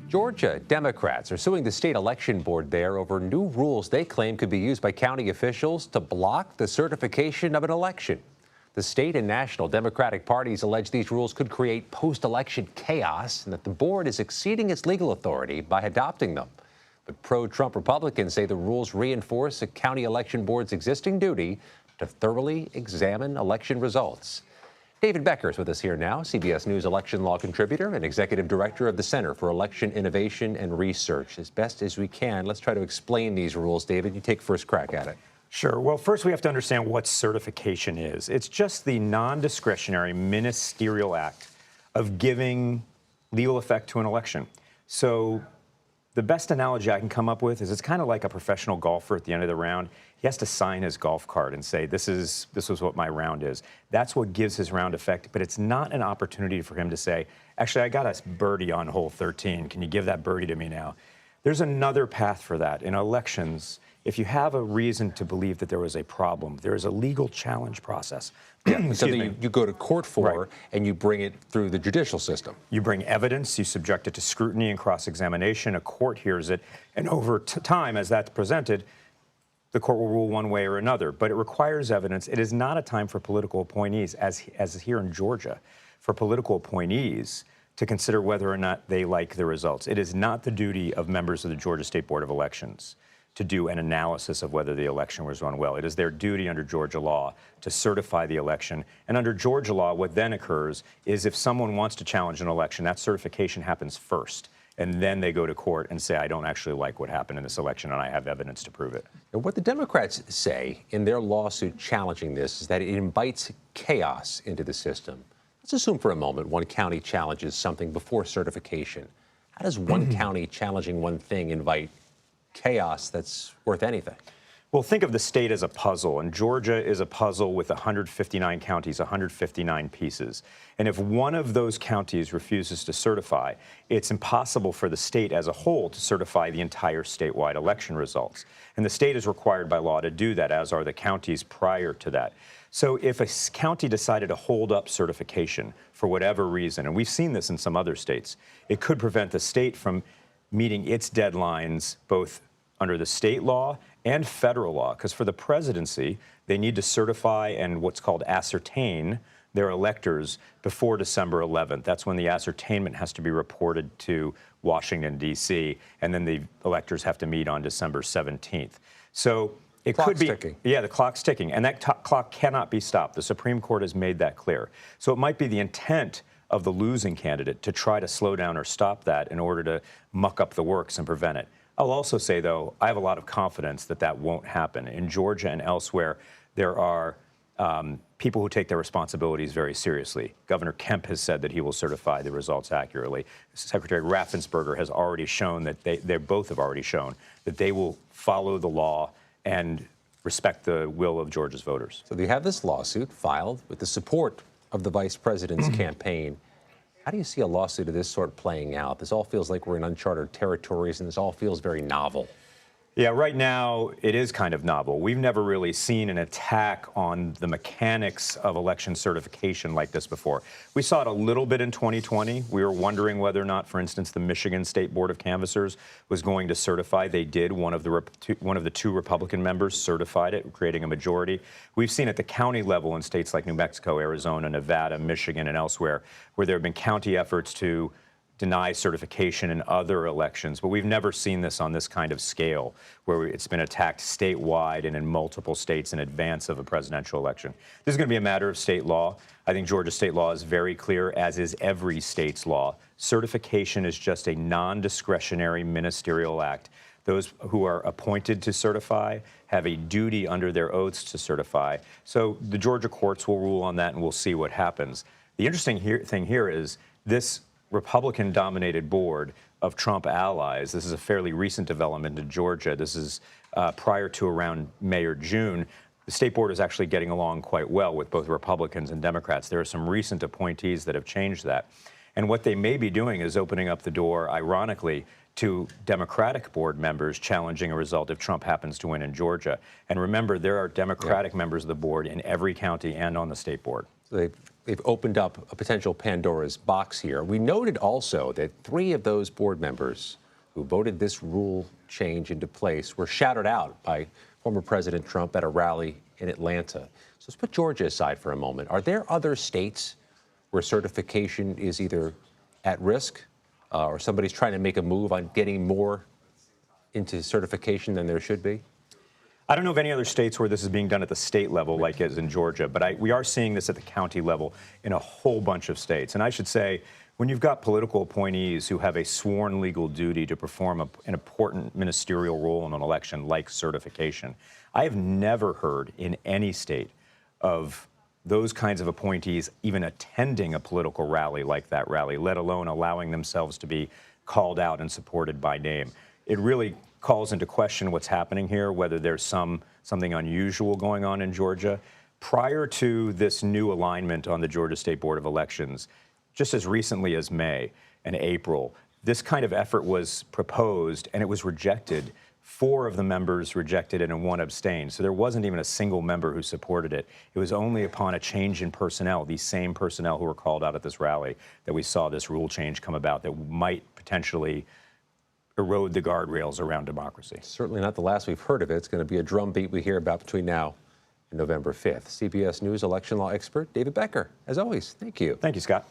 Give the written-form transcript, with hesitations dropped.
Georgia Democrats are suing the state election board there over new rules they claim could be used by county officials to block the certification of an election. The state and national Democratic parties allege these rules could create post-election chaos and that the board is exceeding its legal authority by adopting them. But pro-Trump Republicans say the rules reinforce a county election board's existing duty to thoroughly examine election results. David Becker is with us here now, CBS News election law contributor and executive director of the Center for Election Innovation and Research. As best as we can, let's try to explain these rules. David, you take first crack at it. Sure. Well, first we have to understand what certification is. It's just the non-discretionary ministerial act of giving legal effect to an election. So the best analogy I can come up with is it's kind of like a professional golfer at the end of the round. He has to sign his golf card and say, this is what my round is. That's what gives his round effect, but it's not an opportunity for him to say, actually, I got a birdie on hole 13. Can you give that birdie to me now? There's another path for that. In elections, if you have a reason to believe that there was a problem, there is a legal challenge process. Something you go to court for, right, and you bring it through the judicial system. You bring evidence, you subject it to scrutiny and cross-examination, a court hears it, and over time, as that's presented, the court will rule one way or another. But it requires evidence. It is not a time for political appointees, as here in Georgia, for political appointees to consider whether or not they like the results. It is not the duty of members of the Georgia State Board of Elections to do an analysis of whether the election was run well. It is their duty under Georgia law to certify the election. And under Georgia law, what then occurs is if someone wants to challenge an election, that certification happens first. And then they go to court and say, I don't actually like what happened in this election, and I have evidence to prove it. And what the Democrats say in their lawsuit challenging this is that it invites chaos into the system. Let's assume for a moment one county challenges something before certification. How does one county challenging one thing invite chaos that's worth anything? Well, think of the state as a puzzle, and Georgia is a puzzle with 159 counties, 159 pieces. And if one of those counties refuses to certify, it's impossible for the state as a whole to certify the entire statewide election results. And the state is required by law to do that, as are the counties prior to that. So if a county decided to hold up certification for whatever reason, and we've seen this in some other states, it could prevent the state from meeting its deadlines both under the state law and federal law, because for the presidency, they need to certify and what's called ascertain their electors before December 11th. That's when the ascertainment has to be reported to Washington, D.C., and then the electors have to meet on December 17th. So it could be ticking. Yeah, the clock's ticking, and that clock cannot be stopped. The Supreme Court has made that clear. So it might be the intent of the losing candidate to try to slow down or stop that in order to muck up the works and prevent it. I'll also say, though, I have a lot of confidence that that won't happen. In Georgia and elsewhere, there are people who take their responsibilities very seriously. Governor Kemp has said that he will certify the results accurately. Secretary Raffensperger has already shown that they both have already shown that they will follow the law and respect the will of Georgia's voters. So they have this lawsuit filed with the support of the vice president's campaign. How do you see a lawsuit of this sort playing out? This all feels like we're in uncharted territories, and this all feels very novel. Yeah, right now it is kind of novel. We've never really seen an attack on the mechanics of election certification like this before. We saw it a little bit in 2020. We were wondering whether or not, for instance, the Michigan State Board of Canvassers was going to certify. They did. One of the two Republican members certified it, creating a majority. We've seen at the county level in states like New Mexico, Arizona, Nevada, Michigan, and elsewhere, where there have been county efforts to deny certification in other elections, but we've never seen this on this kind of scale where it's been attacked statewide and in multiple states in advance of a presidential election. This is going to be a matter of state law. I think Georgia state law is very clear, as is every state's law. Certification is just a non-discretionary ministerial act. Those who are appointed to certify have a duty under their oaths to certify. So the Georgia courts will rule on that, and we'll see what happens. The interesting thing here is this Republican-dominated board of Trump allies. This is a fairly recent development in Georgia. This is prior to around May or June. The state board is actually getting along quite well with both Republicans and Democrats. There are some recent appointees that have changed that. And what they may be doing is opening up the door, ironically, to Democratic board members challenging a result if Trump happens to win in Georgia. And remember, there are Democratic members of the board in every county and on the state board. They've opened up a potential Pandora's box here. We noted also that 3 of those board members who voted this rule change into place were shouted out by former President Trump at a rally in Atlanta. So let's put Georgia aside for a moment. Are there other states where certification is either at risk or somebody's trying to make a move on getting more into certification than there should be? I don't know of any other states where this is being done at the state level like as in Georgia, but we are seeing this at the county level in a whole bunch of states. And I should say, when you've got political appointees who have a sworn legal duty to perform an important ministerial role in an election like certification, I have never heard in any state of those kinds of appointees even attending a political rally like that rally, let alone allowing themselves to be called out and supported by name. It really calls into question what's happening here, whether there's something unusual going on in Georgia. Prior to this new alignment on the Georgia State Board of Elections, just as recently as May and April, this kind of effort was proposed and it was rejected. 4 of the members rejected it and 1 abstained. So there wasn't even a single member who supported it. It was only upon a change in personnel, these same personnel who were called out at this rally, that we saw this rule change come about that might potentially erode the guardrails around democracy. Certainly not the last we've heard of it. It's going to be a drumbeat we hear about between now and November 5th. CBS News election law expert David Becker, as always, thank you. Thank you, Scott.